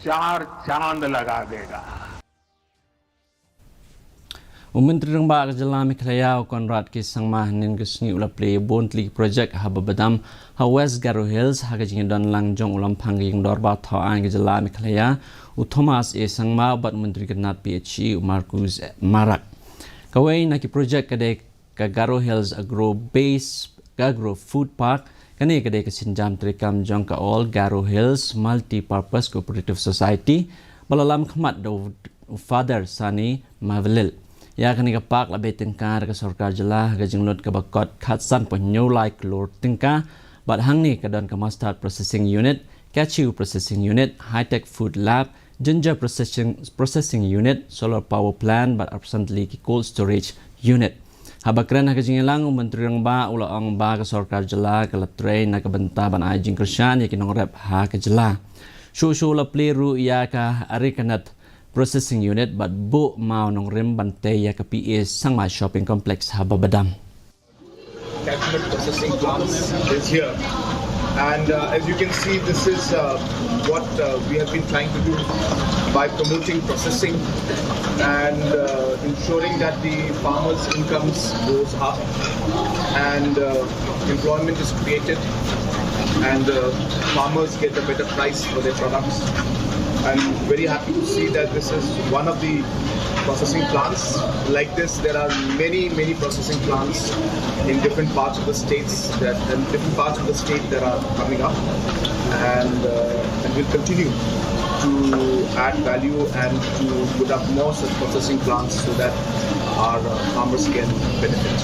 चार चांद लगा देगा। Myntri Rangbah ke Jylla Meghalaya Konrad ki sangmah nin ke sngi ula Plie bontli Projek Babadam ha West Garo Hills ha ke jing don langjong ulam phangi ng dorba tha an ke Jylla Meghalaya u Thomas e sangma bat Myntri ke nat PHE Marcus Marak kawai na ki project kade ka Garo Hills agro base agro food park kani kade ke sinjam trikam jong ka all Garo Hills multi purpose cooperative society balalam khmat do father sani mavelil ya kani ka pak labe tingka ka sarkar Jylla ka jinglot ka bakot khatsan po new like lord tingka bat hangni ka don ka mustard processing unit cashew processing unit high tech food lab ginger processing unit solar power plant but absently ki cold storage unit habakran ha ka jingilang Myntri Rangbah ula ang ba ka sarkar Jylla ka latre na ka banta ban ai jingkrshan ya kinong rep ha ka Jylla shu la Plie ru ya ka arikanat processing unit but bu mau nong rim bante ya ka PS sangma shopping complex ha Babadam. Cabinet processing plants is here, and as you can see, this is what we have been trying to do by promoting processing and ensuring that the farmers' incomes goes up and employment is created and farmers get a better price for their products. I'm very happy to see that this is one of the processing plants. Like this, there are many processing plants in different parts of the states that are coming up, and we'll continue to add value and to put up more such processing plants so that our farmers can benefit.